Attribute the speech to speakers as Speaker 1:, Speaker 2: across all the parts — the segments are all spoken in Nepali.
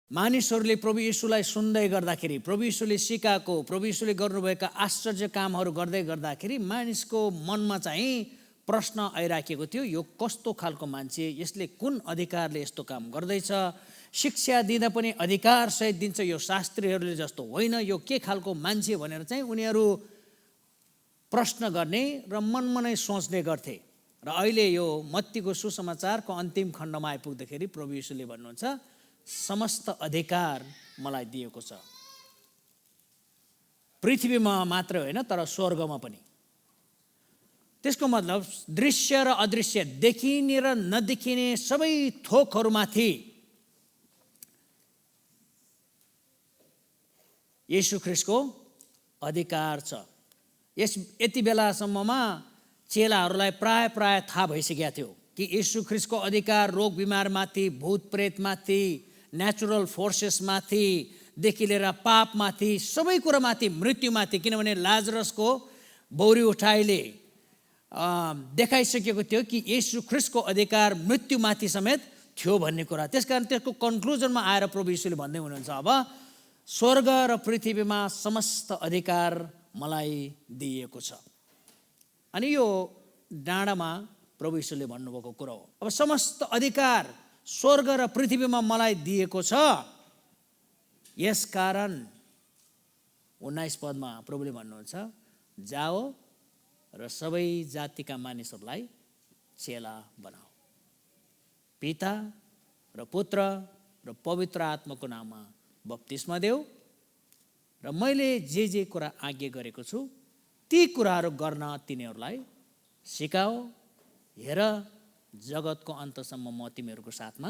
Speaker 1: मानिसहरूले प्रभु येशूलाई सुन्दै गर्दाखेरि, प्रभु येशूले सिकाएको, प्रभु येशूले गर्नुभएका आश्चर्य कामहरू गर्दै गर्दाखेरि मानिसको मनमा चाहिँ प्रश्न आइराखेको थियो, यो कस्तो खालको मान्छे, यसले कुन अधिकारले यस्तो काम गर्दैछ, शिक्षा दिँदा पनि अधिकार सहित दिन्छ, यो शास्त्रीहरूले जस्तो होइन, यो के खालको मान्छे भनेर चाहिँ उनीहरू प्रश्न गर्ने र मनमा नै सोच्ने गर्थे। र अहिले यो मत्तीको सुसमाचारको अन्तिम खण्डमा आइपुग्दाखेरि प्रभु येशूले भन्नुहुन्छ, समस्त अधिकार मलाई दिएको छ, पृथ्वीमा मात्र होइन तर स्वर्गमा पनि। त्यसको मतलब दृश्य र अदृश्य, देखिने र नदेखिने सबै थोकहरूमाथि येशू ख्रीष्टको अधिकार छ। यति बेलासम्ममा चेलाहरूलाई प्राय थाहा भइसकेको थियो कि येशू ख्रीष्टको अधिकार रोग बिमारमाथि, भूत प्रेतमाथि, नेचुरल फोर्सेसमाथि देखि लिएर पापमाथि, सबै कुरामाथि, मृत्युमाथि। किनभने लाजरसको बौरी उठाइले देखाइसकेको थियो कि येशू ख्रीष्टको अधिकार मृत्युमाथि समेत थियो भन्ने कुरा। त्यसकारण त्यसको कन्क्लुजनमा आएर प्रभु येशूले भन्दै हुनुहुन्छ, अब स्वर्ग र पृथ्वीमा समस्त अधिकार मलाई दिएको छ। अनि यो डाँडामा प्रभु येशूले भन्नुभएको कुरा हो। अब समस्त अधिकार स्वर्ग र पृथ्वीमा मलाई दिएको छ, यसकारण 19 पदमा प्रभुले भन्नुहुन्छ, जाओ र सबै जातिका मानिसहरूलाई चेला बनाओ, पिता र पुत्र र पवित्र आत्माको नाममा बप्तिस्मा देऊ, र मैले जे कुरा आज्ञा गरेको छु ती कुराहरू गर्न तिनीहरूलाई सिकाओ। हेर, जगतको अन्तसम्म म तिमीहरूको साथमा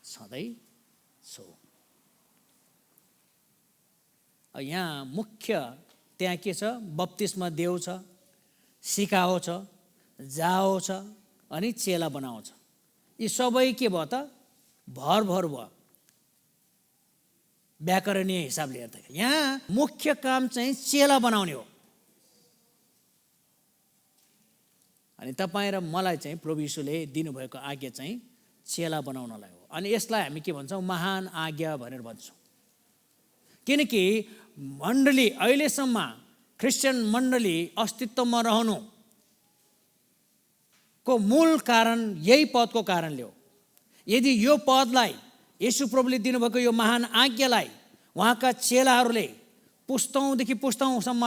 Speaker 1: सधैँ छु। यहाँ मुख्य त्यहाँ के छ? बप्तिस्मा देऊ छ, सिकाओ छ, जाओ छ, अनि चेला बनाओ छ। यी सबै के भयो त? भर भयो व्याकरणीय हिसाबले हेर्दाखेरि। यहाँ मुख्य काम चाहिँ चेला बनाउने हो। अनि तपाईँ र मलाई चाहिँ प्रभु येशूले दिनुभएको आज्ञा चाहिँ चेला बनाउनलाई हो। अनि यसलाई हामी के भन्छौँ? महान आज्ञा भनेर भन्छौँ। किनकि मण्डली, अहिलेसम्म क्रिस्चियन मण्डली अस्तित्वमा रहनुको मूल कारण यही पदको कारणले हो। यदि यो पदलाई, येशू प्रभुले दिनुभएको यो महान आज्ञालाई उहाँका चेलाहरूले पुस्तौँदेखि पुस्तौँसम्म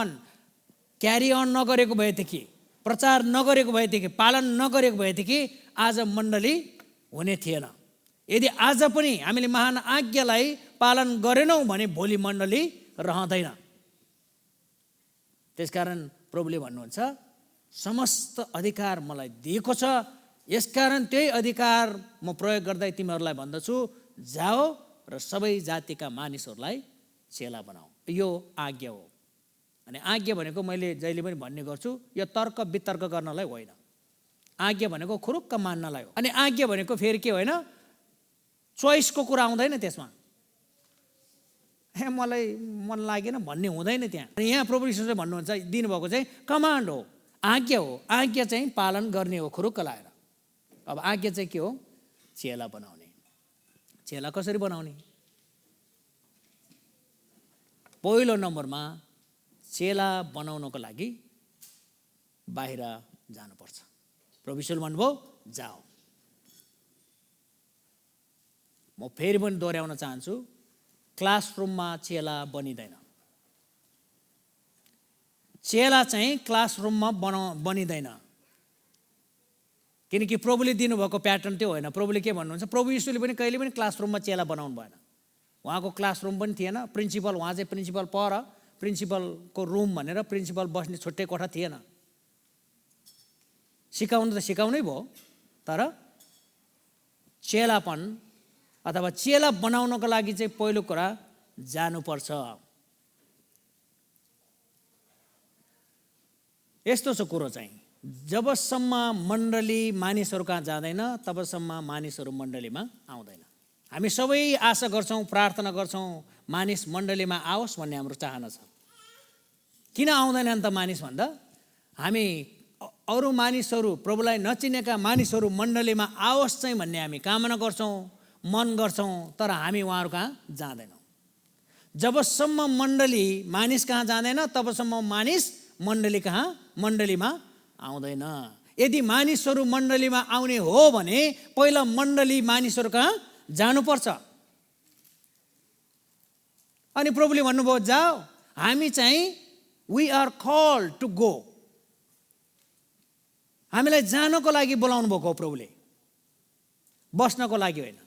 Speaker 1: क्यारी अन नगरेको भएदेखि, प्रचार नगरेको भएदेखि, पालन नगरेको भएदेखि आज मण्डली हुने थिएन। यदि आज पनि हामीले महान आज्ञालाई पालन गरेनौँ भने भोलि मण्डली रहँदैन। त्यसकारण प्रभुले भन्नुहुन्छ, समस्त अधिकार मलाई दिएको छ, यसकारण त्यही अधिकार म प्रयोग गर्दै तिमीहरूलाई भन्दछु, जाओ र सबै जातिका मानिसहरूलाई चेला बनाऊ। यो आज्ञा हो। अनि आज्ञा भनेको मैले जहिले पनि भन्ने गर्छु, यो तर्क वितर्क गर्नलाई होइन। आज्ञा भनेको खुरुक्क मान्नलाई हो। अनि आज्ञा भनेको फेरि के होइन? चोइसको कुरा आउँदैन त्यसमा। मलाई मन लागेन भन्ने हुँदैन त्यहाँ। अनि यहाँ प्रभु यीशुले भन्नुहुन्छ, दिनुभएको चाहिँ कमान्ड हो, आज्ञा हो। आज्ञा चाहिँ पालन गर्ने हो खुरुक्क लाएर। अब आज्ञा चाहिँ के हो? चेला बनाउने। चेला कसरी बनाउने? पहिलो नम्बरमा चेला बनाउनको लागि बाहिर जानुपर्छ। प्रभु यीशुले भन्नुभयो, जाओ। म फेरि पनि दोहोऱ्याउन चाहन्छु, क्लासरुममा चेला बनिँदैन। चेला चाहिँ क्लासरुममा बनिँदैन। किनकि प्रभुले दिनुभएको प्याटर्न त्यो होइन। प्रभुले के भन्नुहुन्छ? प्रभु यीशुले पनि कहिले पनि क्लासरुममा चेला बनाउनु भएन। उहाँको क्लासरुम पनि थिएन। प्रिन्सिपल, उहाँ चाहिँ प्रिन्सिपल पर, प्रिन्सिपलको रुम भनेर प्रिन्सिपल बस्ने छुट्टै कोठा थिएन। सिकाउनु त सिकाउनै भयो, तर चेलापन अथवा चेला बनाउनको लागि चाहिँ पहिलो कुरा जानुपर्छ। यस्तो छ कुरो चाहिँ, जबसम्म मण्डली मानिसहरू कहाँ जाँदैन तबसम्म मानिसहरू मण्डलीमा आउँदैन। हामी सबै आशा गर्छौँ, प्रार्थना गर्छौँ मानिस मण्डलीमा आओस् भन्ने हाम्रो चाहना छ। किन आउँदैनन् त मानिस भन्दा? हामी अरू मानिसहरू, प्रभुलाई नचिनेका मानिसहरू मण्डलीमा आओस् चाहिँ भन्ने हामी कामना गर्छौँ। मन गर्छौँ तर हामी उहाँहरू कहाँ जाँदैनौँ। जबसम्म मण्डली मानिस कहाँ जाँदैन तबसम्म मानिस मण्डलीमा आउँदैन। यदि मानिसहरू मण्डलीमा आउने हो भने पहिला मण्डली मानिसहरू कहाँ जानुपर्छ। अनि प्रभुले भन्नुभयो जाओ, हामी चाहिँ we are called to go, हामीलाई जानको लागि बोलाउनु भएको हो प्रभुले, बस्नको लागि होइन।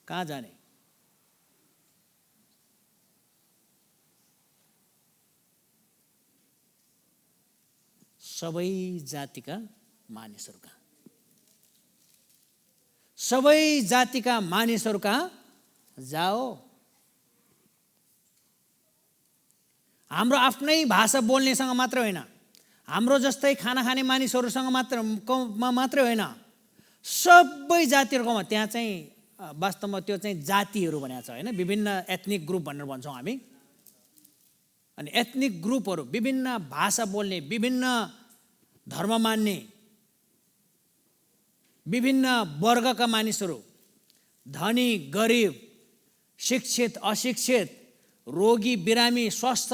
Speaker 1: कहाँ जाने? सबै जातिका मानिसहरू कहाँ, सबै जातिका मानिसहरू कहाँ जाओ। हाम्रो आफ्नै भाषा बोल्नेसँग मात्रै होइन, हाम्रो जस्तै खाना खाने मानिसहरूसँग मात्रै होइन, सबै जातिहरूकोमा। त्यहाँ चाहिँ वास्तवमा त्यो चाहिँ जातिहरू भनेको छ होइन, विभिन्न एथनिक ग्रुप भनेर भन्छौँ हामी। अनि एथनिक ग्रुपहरू विभिन्न भाषा बोल्ने, विभिन्न धर्म मान्ने, विभिन्न वर्गका मानिसहरू, धनी गरिब, शिक्षित अशिक्षित, रोगी बिरामी, स्वस्थ,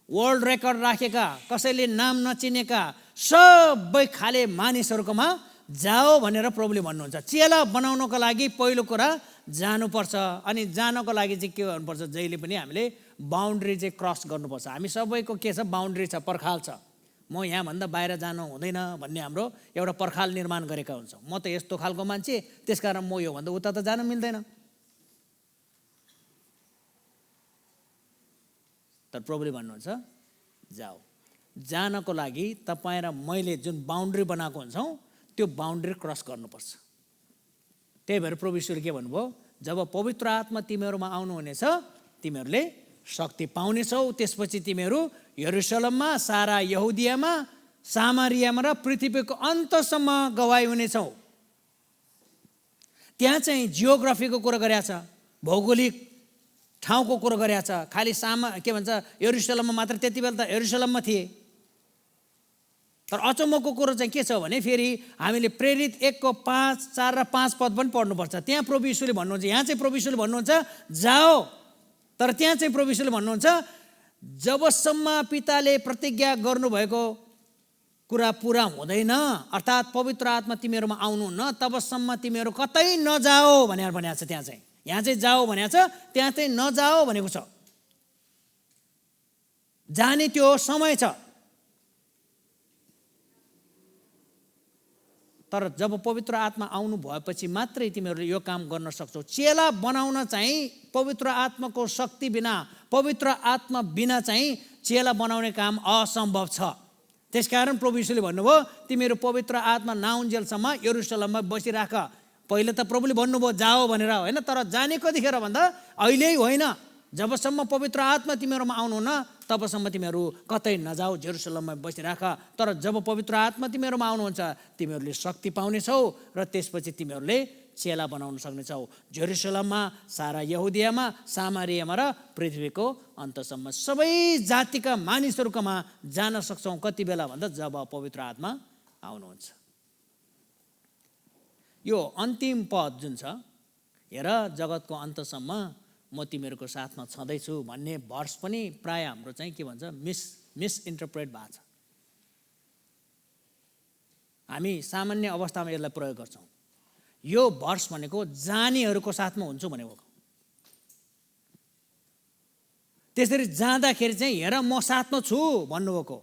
Speaker 1: वर्ल्ड रेकर्ड राखेका, कसैले नाम नचिनेका, सबै खाले मानिसहरूकोमा जाओ भनेर प्रभुले भन्नुहुन्छ। चेला बनाउनको लागि पहिलो कुरा जानुपर्छ। अनि जानको लागि चाहिँ के गर्नुपर्छ? जहिले पनि हामीले बााउन्ड्री चाहिँ क्रस गर्नुपर्छ। हामी सबैको के छ? बााउन्ड्री छ, पर्खाल छ। म यहाँभन्दा बाहिर जानु हुँदैन भन्ने हाम्रो एउटा पर्खाल निर्माण गरेका हुन्छौँ। म त यस्तो खालको मान्छे, त्यसकारण म योभन्दा उता त जान मिल्दैन। तर प्रभुले भन्नुहुन्छ जाओ। जानको लागि तपाईँ र मैले जुन बााउन्ड्री बनाएको हुन्छौँ त्यो बााउन्ड्री क्रस गर्नुपर्छ। त्यही भएर प्रभु ईश्वरले के भन्नुभयो? जब पवित्र आत्मा तिमीहरूमा आउनुहुनेछ तिमीहरूले शक्ति पाउनेछौ, त्यसपछि तिमीहरू यरुशलेममा, सारा यहुदियामा, सामरियामा र पृथ्वीको अन्तसम्म गवाही हुनेछौ। त्यहाँ चाहिँ जियोग्राफीको कुरा गरेको छ, भौगोलिक ठाउँको कुरा गरेको छ। खालि यरुशलेममा मात्र, त्यति बेला त यरुशलेममा थिए। तर अचम्मको कुरो चाहिँ के छ भने फेरि हामीले प्रेरित 1:5, 4 र 5 पद पनि पढ्नुपर्छ। त्यहाँ प्रभु यीशुले भन्नुहुन्छ, यहाँ चाहिँ प्रभु यीशुले भन्नुहुन्छ जाओ, तर त्यहाँ चाहिँ प्रभु यीशुले भन्नुहुन्छ जबसम्म पिताले प्रतिज्ञा गर्नुभएको कुरा पुरा हुँदैन, अर्थात् पवित्र आत्मा तिमीहरूमा आउनुहुन्न, तबसम्म तिमीहरू कतै नजाओ भनेर भनेको छ। त्यहाँ चाहिँ, यहाँ चाहिँ जाओ भनेको छ, त्यहाँ चाहिँ नजाओ भनेको छ। जाने त्यो समय छ। तर जब पवित्र आत्मा आउनु भएपछि मात्रै तिमीहरूले यो काम गर्न सक्छौ। चेला बनाउन चाहिँ पवित्र आत्माको शक्ति बिना, पवित्र आत्मा बिना चाहिँ चेला बनाउने काम असम्भव छ। त्यसकारण प्रभु यीशुले भन्नुभयो तिमीहरू पवित्र आत्मा नआउन्जेलसम्म यरुशलेममा बसिराख। पहिले त प्रभुले भन्नुभयो जाओ भनेर होइन, तर जाने कतिखेर भन्दा अहिले होइन। जबसम्म पवित्र आत्मा तिमीहरूमा आउनुहुन्न तबसम्म तिमीहरू कतै नजाऊ, जेरुसलेममा बसिराख। तर जब पवित्र आत्मा तिमीहरूमा आउनुहुन्छ तिमीहरूले शक्ति पाउनेछौ र त्यसपछि तिमीहरूले चेला बनाउन सक्नेछौ। जेरुसलेममा, सारा यहुदियामा, सामरियामा र पृथ्वीको अन्तसम्म सबै जातिका मानिसहरूकोमा जान सक्छौ। कति बेला भन्दा जब पवित्र आत्मा आउनुहुन्छ। यो अन्तिम पद जुन छ, हेर जगतको अन्तसम्म म तिमीहरूको साथमा छँदैछु भन्ने भर्स पनि प्राय हाम्रो चाहिँ के भन्छ मिसइन्टरप्रेट भएको छ। हामी सामान्य अवस्थामा यसलाई प्रयोग गर्छौँ। यो भर्स भनेको जानेहरूको साथमा हुन्छु भनेको। त्यसरी जाँदाखेरि चाहिँ हेर म साथमा छु भन्नुभएको।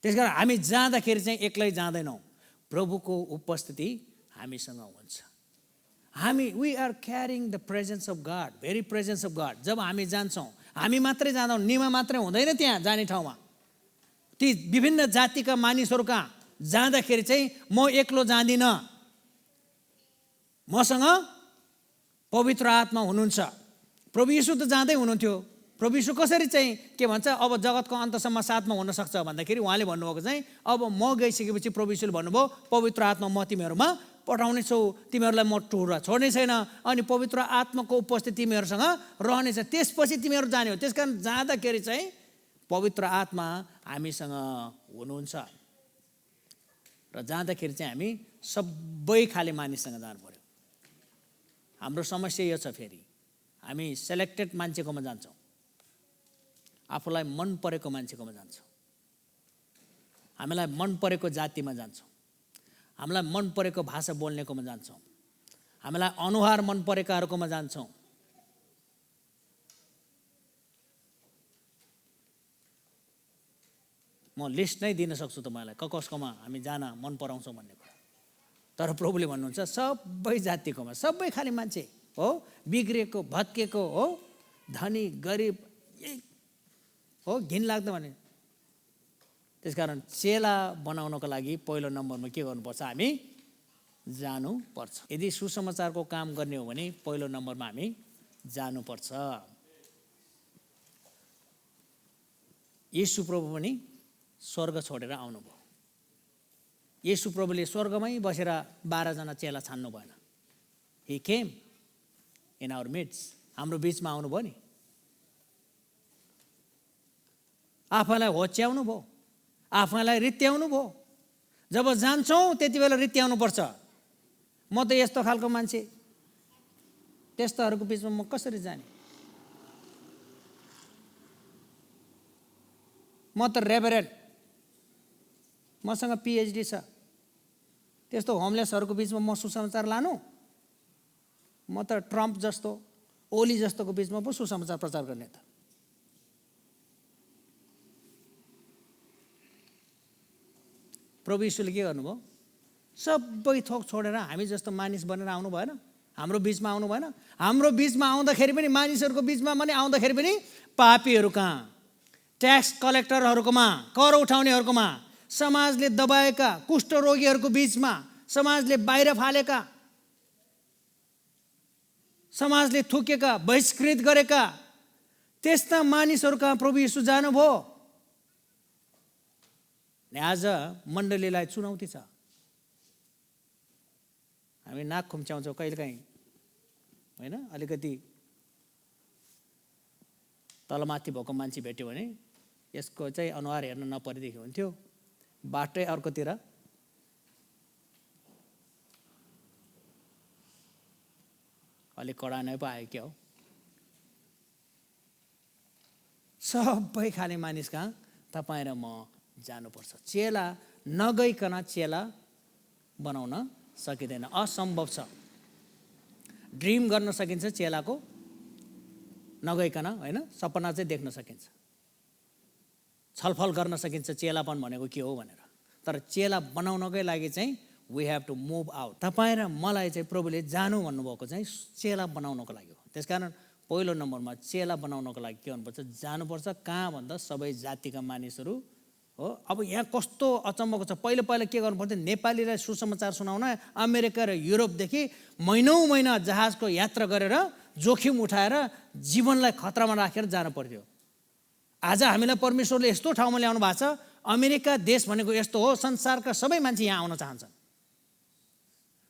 Speaker 1: त्यसकारण हामी जाँदाखेरि चाहिँ एक्लै जाँदैनौँ, प्रभुको उपस्थिति हामीसँग हुन्छ। we are carrying the presence of God, very presence of God. जब हामी जान्छौँ, हामी मात्रै जाँदैनौँ, निमा मात्रै हुँदैन त्यहाँ जाने ठाउँमा। ती विभिन्न जातिका मानिसहरू कहाँ जाँदाखेरि चाहिँ म एक्लो जाँदिनँ, मसँग पवित्र आत्मा हुनुहुन्छ। प्रभु यीशु त जाँदै हुनुहुन्थ्यो। प्रभु यीशु कसरी चाहिँ के भन्छ अब जगतको अन्तसम्म साथमा हुन सक्छ भन्दाखेरि उहाँले भन्नुभएको चाहिँ अब म गइसकेपछि प्रभु यीशुले भन्नुभयो पवित्र आत्मा म तिमीहरूमा पठाउने छौ, तिमीहरूलाई म छोड्ने छैन, अनि पवित्र आत्माको उपस्थिति तिमीहरूसँग रहनेछ, त्यसपछि तिमीहरू जाने हो। त्यसकारण जाँदाखेरि चाहिँ पवित्र आत्मा हामीसँग हुनुहुन्छ र जाँदाखेरि चाहिँ हामी सबै खाले मानिससँग जानु पर्यो। हाम्रो समस्या यो छ, फेरि हामी सेलेक्टेड मान्छेकोमा जान्छौँ, आफूलाई मन परेको मान्छेकोमा जान्छौँ, हामीलाई मन परेको जातिमा जान्छौँ, हामीलाई मन परेको भाषा बोल्नेकोमा जान्छौँ, हामीलाई अनुहार मन परेकाहरूकोमा जान्छौँ। म लिस्ट नै दिन सक्छु तपाईँलाई कसकोमा हामी जान मन पराउँछौँ भन्ने कुरा। तर प्रभुले भन्नुहुन्छ सबै जातिकोमा, सबै खाले मान्छे हो, बिग्रेको भत्केको हो, धनी गरिब हो, घिन लाग्दो भने। त्यसकारण चेला बनाउनको लागि पहिलो नम्बरमा के गर्नुपर्छ, हामी जानुपर्छ। यदि सुसमाचारको काम गर्ने हो भने पहिलो नम्बरमा हामी जानुपर्छ। येशू प्रभु पनि स्वर्ग छोडेर आउनुभयो। येशू प्रभुले स्वर्गमै बसेर 12 जना चेला छान्नु भएन। ही केम इन आवर मिड्स, हाम्रो बिचमा आउनुभयो नि, आफैलाई होच्याउनु भयो, आफैलाई रित्याउनु भयो। जब जान्छौँ त्यति बेला रित्याउनु पर्छ। म त यस्तो खालको मान्छे, त्यस्ताहरूको बिचमा म कसरी जाने? म त रेभरेन्ड, मसँग PhD छ, त्यस्तो होमलेसहरूको बिचमा म सुसमाचार लानु? म त ट्रम्प जस्तो, ओली जस्तोको बिचमा पो सुसमाचार प्रचार गर्ने त। प्रभु यीशुले के गर्नुभयो? सबै थोक छोडेर हामी जस्तो मानिस बनेर आउनु भएन, हाम्रो बिचमा आउनु भएन। हाम्रो बिचमा आउँदाखेरि पनि, मानिसहरूको बिचमा पनि आउँदाखेरि पनि पापीहरू कहाँ, ट्याक्स कलेक्टरहरूकोमा, कर उठाउनेहरूकोमा, समाजले दबाएका कुष्ठरोगीहरूको बिचमा, समाजले बाहिर फालेका, समाजले थुकेका, बहिष्कृत गरेका त्यस्ता मानिसहरू कहाँ प्रभु यीशु जानुभयो। आज मण्डलीलाई चुनौती छ। हामी नाक खुम्च्याउँछौँ कहिलेकाहीँ, होइन? अलिकति तलमाथि भएको मान्छे भेट्यो भने यसको चाहिँ अनुहार हेर्न नपरेदेखि हुन्थ्यो, बाटै अर्कोतिर अलिक कडा नै पो आयो क्या हो। सबै खाने मानिस कहाँ तपाईँ र म जानुपर्छ। चेला नगइकन चेला बनाउन सकिँदैन, असम्भव छ। ड्रिम गर्न सकिन्छ चेलाको नगइकन, होइन? सपना चाहिँ देख्न सकिन्छ, छलफल गर्न सकिन्छ चेलापन भनेको के हो भनेर। तर चेला बनाउनकै लागि चाहिँ we have to move out. तपाईँ र मलाई चाहिँ प्रभुले जानु भन्नुभएको चाहिँ चेला बनाउनको लागि हो। त्यसकारण पहिलो नम्बरमा चेला बनाउनको लागि के गर्नुपर्छ? जानुपर्छ। कहाँ भन्दा सबै जातिका मानिसहरू हो। अब यहाँ कस्तो अचम्मको छ, पहिला के गर्नुपर्थ्यो? नेपालीलाई सुसमाचार सुनाउन अमेरिका र युरोपदेखि महिनौँ महिना जहाजको यात्रा गरेर जोखिम उठाएर जीवनलाई खतरामा राखेर जानु पर्थ्यो। आज हामीलाई परमेश्वरले यस्तो ठाउँमा ल्याउनु भएको छ। अमेरिका देश भनेको यस्तो हो, संसारका सबै मान्छे यहाँ आउन चाहन्छन्।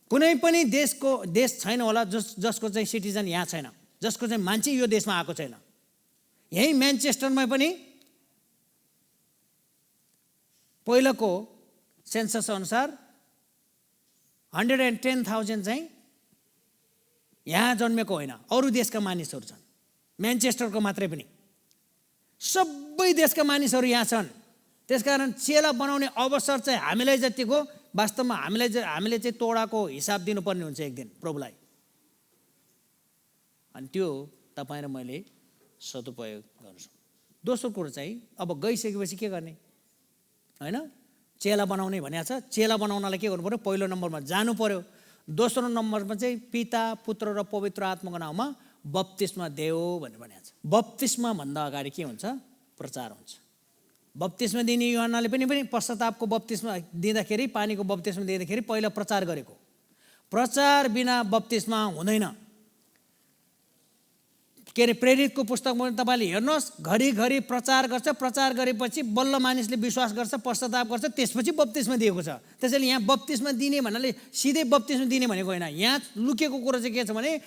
Speaker 1: कुनै पनि देश छैन होला जसको चाहिँ सिटिजन यहाँ छैन, जसको चाहिँ मान्छे यो देशमा आएको छैन। यही म्यानचेस्टरमा पनि पहिलाको सेन्सस अनुसार 110,000 चाहिँ यहाँ जन्मेको होइन, अरू देशका मानिसहरू छन्। म्यानचेस्टरको मात्रै पनि सबै देशका मानिसहरू यहाँ छन्। त्यसकारण चेला बनाउने अवसर चाहिँ हामीलाई जतिको, वास्तवमा हामीले चाहिँ तोडाको हिसाब दिनुपर्ने हुन्छ एक दिन प्रभुलाई। अनि त्यो तपाईँ र मैले सदुपयोग गर्छु। दोस्रो कुरो चाहिँ अब गइसकेपछि के गर्ने, होइन? चेला बनाउने भनेको छ। चेला बनाउनलाई के गर्नु पर्यो? पहिलो नम्बरमा जानु पर्यो। दोस्रो नम्बरमा चाहिँ पिता, पुत्र र पवित्र आत्माको नाउँमा बप्तिस्मा देऊ भनेर भनेको छ। बप्तिस्मा भन्दा अगाडि के हुन्छ? प्रचार हुन्छ। बप्तिस्मा दिने यूहन्नाले पनि पश्चातापको बप्तिस्मा दिँदाखेरि, पानीको बप्तिस्मा दिँदाखेरि पहिला प्रचार गरेको। प्रचार बिना बप्तिस्मा हुँदैन। के अरे प्रेरितको पुस्तकमा तपाईँले हेर्नुहोस्, घरिघरि प्रचार गर्छ, प्रचार गरेपछि बल्ल मानिसले विश्वास गर्छ, पश्चाताप गर्छ, त्यसपछि बप्तिस्मा दिएको छ। त्यसैले यहाँ बप्तिस्मा दिने भन्नाले सिधै बप्तिस्मा दिने भनेको होइन। यहाँ लुकेको कुरो चाहिँ के छ भने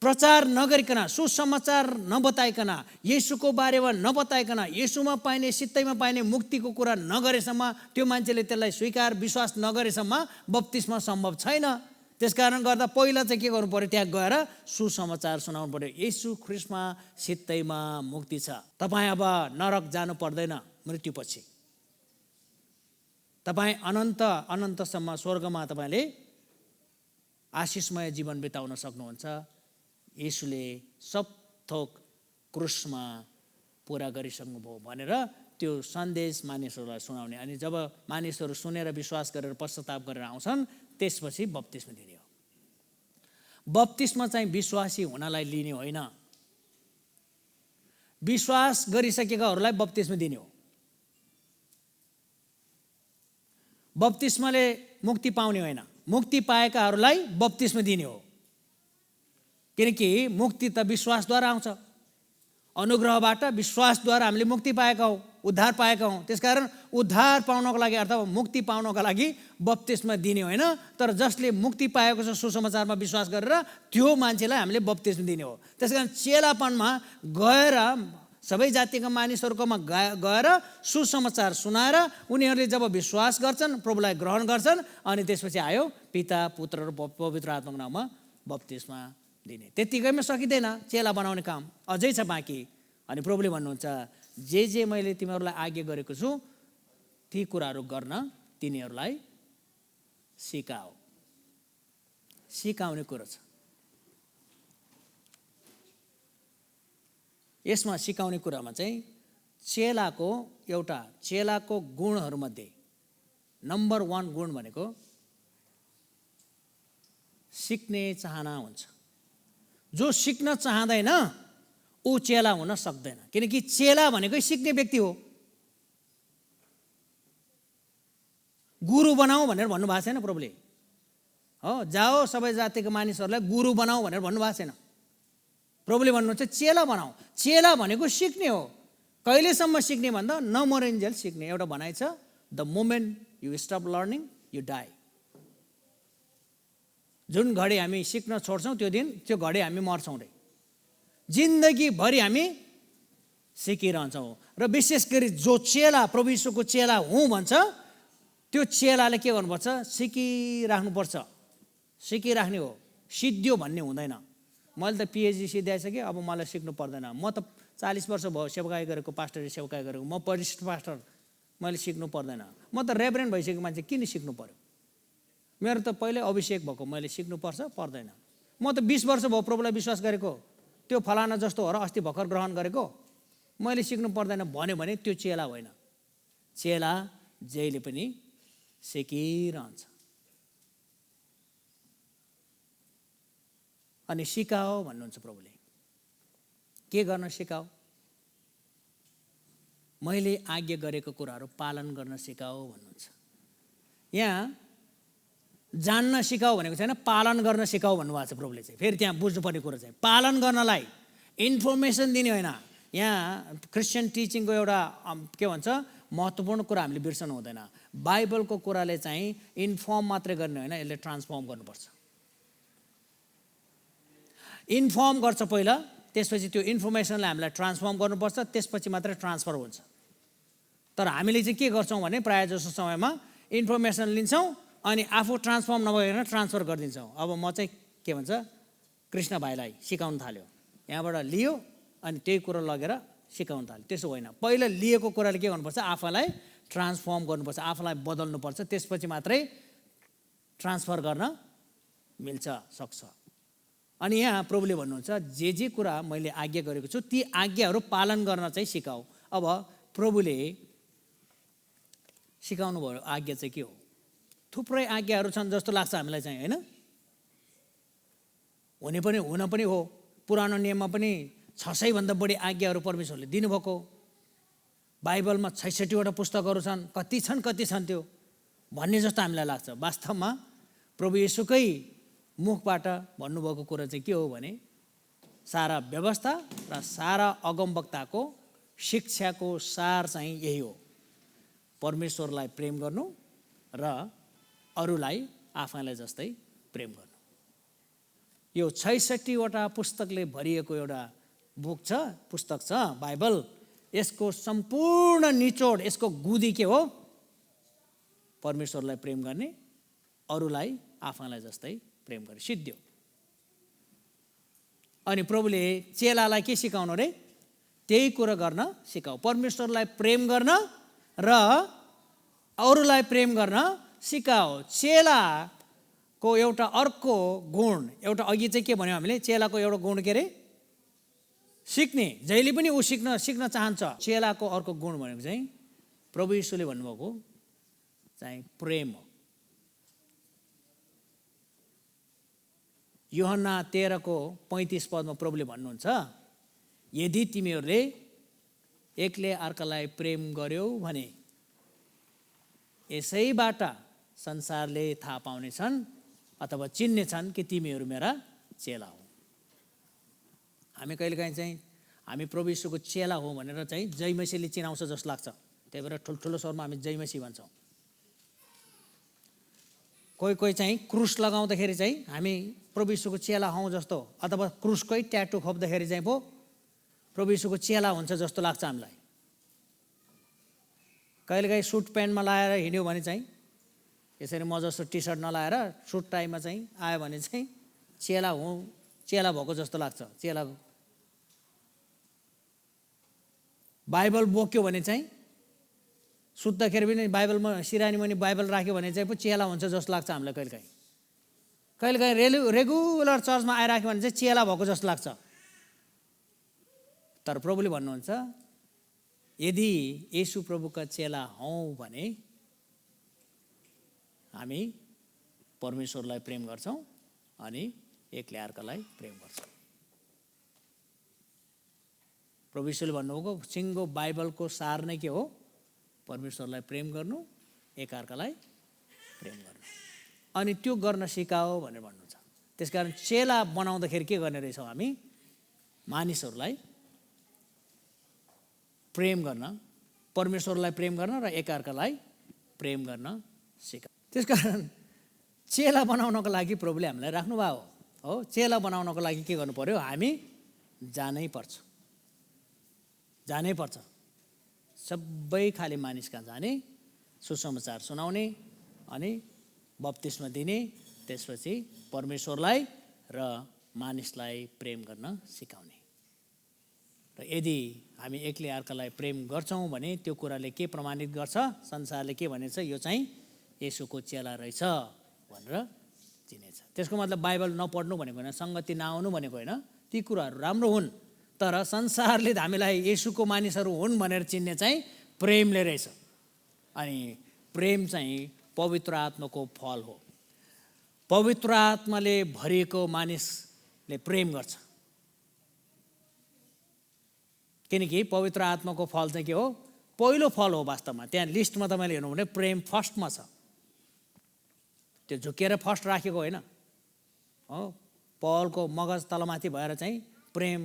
Speaker 1: प्रचार नगरिकन, सुसमाचार नबताइकन, येशूको बारेमा नबताइकन, येशूमा पाइने, सित्तैमा पाइने मुक्तिको कुरा नगरेसम्म, त्यो मान्छेले त्यसलाई स्वीकार विश्वास नगरेसम्म बप्तिस्मा सम्भव छैन। त्यसकारण गर्दा पहिला चाहिँ के गर्नु पर्यो, त्यहाँ गएर सुसमाचार सुनाउनु पर्यो। येशू ख्रीष्टमा सित्तैमा मुक्ति छ। तपाईँ अब नरक जानु पर्दैन मृत्युपछि। तपाईँ अनन्तसम्म स्वर्गमा तपाईँले आशिषमय जीवन बिताउन सक्नुहुन्छ। येशूले सब थोक क्रुसमा पुरा गरिसक्नुभयो भनेर त्यो सन्देश मानिसहरूलाई सुनाउने। अनि जब मानिसहरू सुनेर विश्वास गरेर पश्चाताप गरेर आउँछन्, त्यसपछि बप्तिस्मा दिने हो। बप्तिस्मा चाहिँ विश्वासी हुनलाई लिने होइन, विश्वास गरिसकेकाहरूलाई बप्तिस्मा दिने हो। बप्तिस्माले मुक्ति पाउने होइन, मुक्ति पाएकाहरूलाई बप्तिस्मा दिने हो। किनकि मुक्ति त विश्वासद्वारा आउँछ। अनुग्रहबाट विश्वासद्वारा हामीले मुक्ति पाएका हौँ, उद्धार पाएका हौँ। त्यसकारण उद्धार पाउनको लागि अथवा मुक्ति पाउनको लागि बप्तिस्मा दिने होइन, तर जसले मुक्ति पाएको छ सुसमाचारमा विश्वास गरेर त्यो मान्छेलाई हामीले बप्तिस्मा दिने हो। त्यसकारण चेलापनमा गएर सबै जातिका मानिसहरूकोमा गएर सुसमाचार सुनाएर उनीहरूले जब विश्वास गर्छन्, प्रभुलाई ग्रहण गर्छन्, अनि त्यसपछि आयो पिता पुत्र र पवित्र आत्माको नाममा बप्तिस्मा दिने। त्यतिकैमा सकिँदैन, चेला बनाउने काम अझै छ बाँकी। अनि प्रभुले भन्नुहुन्छ, जे मैले तिमीहरूलाई आज्ञा गरेको छु ती कुराहरू गर्न तिनीहरूलाई सिकाऊ। सिकाउने कुरो छ यसमा। सिकाउने कुरामा चाहिँ चेलाको गुणहरूमध्ये नम्बर 1 गुण भनेको सिक्ने चाहना हुन्छ। जो सिक्न चाहँदैन ऊ चेला हुन सक्दैन, किनकि चेला भनेकै सिक्ने व्यक्ति हो। गुरु बनाऊ भनेर भन्नुभएको छैन प्रभुले, हो जाओ सबै जातिको मानिसहरूलाई गुरु बनाऊ भनेर भन्नुभएको छैन। प्रभुले भन्नुहुन्छ चेला बनाऊ। चेला भनेको सिक्ने हो। कहिलेसम्म सिक्ने भन्दा नमरिन्जेल सिक्ने एउटा भनाइ छ, the moment you stop learning you die. जुन घडी हामी सिक्न छोड्छौँ त्यो घडी हामी मर्छौँ रे। जिन्दगीभरि हामी सिकिरहन्छौँ। र विशेष गरी जो चेला प्रभु यीशुको चेला हुँ भन्छ, त्यो चेलाले के गर्नुपर्छ, सिकिराख्नुपर्छ। सिकिराख्ने हो, सिद्धियो भन्ने हुँदैन। मैले त पिएचडी सिद्ध्याइसकेँ, अब मलाई सिक्नु पर्दैन। म त 40 वर्ष भयो सेवकाई गरेको, पास्टरी सेवकाई गरेको, म वरिष्ठ पास्टर, मैले सिक्नु पर्दैन। म त रेभरेन्ड भइसकेको मान्छे, किन सिक्नु पर्यो? मेरो त पहिल्यै अभिषेक भएको, मैले सिक्नुपर्छ पर्दैन। म त 20 वर्ष भयो प्रभुलाई विश्वास गरेको, त्यो फलाना जस्तो हो र अस्ति भर्खर ग्रहण गरेको, मैले सिक्नु पर्दैन भन्यो भने त्यो चेला होइन। चेला जहिले पनि सिकिरहन्छ। अनि सिकाओ भन्नुहुन्छ प्रभुले। के गर्न सिकाओ? मैले आज्ञा गरेको कुराहरू पालन गर्न सिकाओ भन्नुहुन्छ। यहाँ जान्न सिकाऊ भनेको छैन, पालन गर्न सिकाऊ भन्नुभएको छ प्रभुले चाहिँ। फेरि त्यहाँ बुझ्नुपर्ने कुरो चाहिँ पालन गर्नलाई इन्फर्मेसन दिने होइन। यहाँ क्रिस्चियन टिचिङको एउटा के भन्छ महत्त्वपूर्ण कुरा हामीले बिर्सनु हुँदैन। बाइबलको कुराले चाहिँ इन्फर्म मात्रै गर्ने होइन, यसले ट्रान्सफर्म गर्नुपर्छ। इन्फर्म गर्छ पहिला, त्यसपछि त्यो इन्फर्मेसनलाई हामीलाई ट्रान्सफर्म गर्नुपर्छ, त्यसपछि मात्रै ट्रान्सफर हुन्छ। तर हामीले चाहिँ के गर्छौँ भने प्रायः जसो समयमा इन्फर्मेसन लिन्छौँ अनि आफू ट्रान्सफर्म नभएर ट्रान्सफर गरिदिन्छौँ। अब म चाहिँ के भन्छ कृष्ण भाइलाई सिकाउन थाल्यो, यहाँबाट लियो अनि त्यही कुरो लगेर सिकाउन थाल्यो। त्यसो होइन, पहिला लिएको कुराले के गर्नुपर्छ, आफूलाई ट्रान्सफर्म गर्नुपर्छ, आफूलाई बदल्नुपर्छ, त्यसपछि मात्रै ट्रान्सफर गर्न मिल्छ सक्छ। अनि यहाँ प्रभुले भन्नुहुन्छ जे कुरा मैले आज्ञा गरेको छु ती आज्ञाहरू पालन गर्न चाहिँ सिकाऊ। अब प्रभुले सिकाउनु भयो आज्ञा चाहिँ के हो? थुप्रै आज्ञाहरू छन् जस्तो लाग्छ हामीलाई चाहिँ, होइन? हुन पनि हो। पुरानो नियममा पनि 600 भन्दा बढी आज्ञाहरू परमेश्वरले दिनुभएको। बाइबलमा 66वटा पुस्तकहरू छन्। कति छन् त्यो भन्ने जस्तो हामीलाई लाग्छ। वास्तवमा प्रभु येशूकै मुखबाट भन्नुभएको कुरा चाहिँ के हो भने सारा व्यवस्था र सारा अगमवक्ताको शिक्षाको सार चाहिँ यही हो, परमेश्वरलाई प्रेम गर्नु र अरूलाई आफैलाई जस्तै प्रेम गर्नु। यो 66वटा पुस्तकले भरिएको एउटा बुक छ, पुस्तक छ बाइबल। यसको सम्पूर्ण निचोड, यसको गुदी के हो? परमेश्वरलाई प्रेम गर्ने, अरूलाई आफैलाई जस्तै प्रेम गर्ने, सिद्धियो। अनि प्रभुले चेलालाई के सिकाउनु रे? त्यही कुरा गर्न सिकाऊ, परमेश्वरलाई प्रेम गर्न र अरूलाई प्रेम गर्न सिकाऊ। चेलाको एउटा अर्को गुण, एउटा अघि चाहिँ के भन्यो हामीले? चेलाको एउटा गुण के रे? सिक्ने, जहिले पनि ऊ सिक्न चाहन्छ। चेलाको अर्को गुण भनेको चाहिँ प्रभु यीशुले भन्नुभएको चाहिँ प्रेम हो। यूहन्ना 13:35 प्रभुले भन्नुहुन्छ, यदि तिमीहरूले एकले अर्कालाई प्रेम गर्यौ भने यसैबाट संसारले थाहा पाउनेछन् अथवा चिन्नेछन् कि तिमीहरू मेरा चेला हो। हामी कहिलेकाहीँ चाहिँ हामी प्रभु यीशुको चेला हो भनेर चाहिँ जयमसीले चिनाउँछ जस्तो लाग्छ, त्यही भएर ठुल्ठुलो स्वरमा हामी जयमसी भन्छौँ। कोही चाहिँ क्रुस लगाउँदाखेरि चाहिँ हामी प्रभु यीशुको चेला हौँ जस्तो, अथवा क्रुसकै ट्याटु खोप्दाखेरि चाहिँ पो प्रभु यीशुको चेला हुन्छ जस्तो लाग्छ हामीलाई। कहिलेकाहीँ सुट प्यान्टमा लाएर हिँड्यो भने चाहिँ, यसरी म जस्तो टी सर्ट नलाएर सुट टाइमा चाहिँ आयो भने चाहिँ चेला हुँ, चेला भएको जस्तो लाग्छ। चेला बाइबल बोक्यो भने चाहिँ, सुत्दाखेरि पनि बाइबलमा सिरानी मुनि बाइबल राख्यो भने चाहिँ पो चेला हुन्छ जस्तो लाग्छ हामीलाई। कहिलेकाहीँ रेगुलर चर्चमा आइराख्यो भने चाहिँ चेला भएको जस्तो लाग्छ। तर प्रभुले भन्नुहुन्छ, यदि येशू प्रभुका चेला हौँ भने हामी परमेश्वरलाई प्रेम गर्छौँ अनि एकले अर्कालाई प्रेम गर्छौँ। प्रभु यीशुले भन्नुभएको सिङ्गो बाइबलको सार नै के हो? परमेश्वरलाई प्रेम गर्नु, एकअर्कालाई प्रेम गर्नु, अनि त्यो गर्न सिकाओ भनेर भन्नुहुन्छ। त्यसकारण चेला बनाउँदाखेरि के गर्ने रहेछौँ हामी? मानिसहरूलाई प्रेम गर्न, परमेश्वरलाई प्रेम गर्न र एकअर्कालाई प्रेम गर्न सिकाऊ। त्यसकारण चेला बनाउनको लागि प्रभुले हामीलाई राख्नुभएको हो। चेला बनाउनको लागि के गर्नु पर्यो? हामी जानै पर्छ। सबै खाले मानिस कहाँ जाने, सुसमाचार सुनाउने अनि बप्तिस्मा दिने, त्यसपछि परमेश्वरलाई र मानिसलाई प्रेम गर्न सिकाउने। र यदि हामी एकले अर्कालाई प्रेम गर्छौँ भने त्यो कुराले के प्रमाणित गर्छ? संसारले के भनेछ? यो चाहिँ येशूको चेला रहेछ भनेर चिनेछ। त्यसको मतलब बाइबल नपढ्नु भनेको होइन, सङ्गति नआउनु भनेको होइन। ती कुराहरू राम्रो हुन्, तर संसारले हामीलाई येशूको मानिसहरू हुन् भनेर चिन्ने चाहिँ प्रेमले रहेछ। अनि प्रेम चाहिँ पवित्र आत्माको फल हो। पवित्र आत्माले भरिएको मानिसले प्रेम गर्छ, किनकि पवित्र आत्माको फल चाहिँ के हो? पहिलो फल हो वास्तवमा। त्यहाँ लिस्टमा तपाईँले हेर्नु भने प्रेम फर्स्टमा छ। त्यो झुकेर फर्स्ट राखेको होइन हो। पहलको मगज तलमाथि भएर चाहिँ प्रेम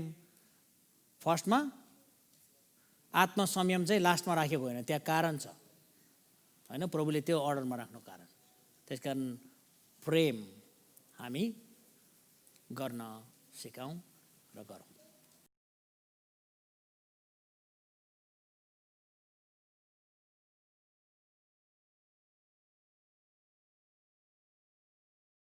Speaker 1: फर्स्टमा, आत्मसंयम चाहिँ लास्टमा राखेको होइन। त्यहाँ कारण छ होइन, प्रभुले त्यो अर्डरमा राख्नु कारण। त्यसकारण प्रेम हामी गर्न सिकाउँ र गरौँ।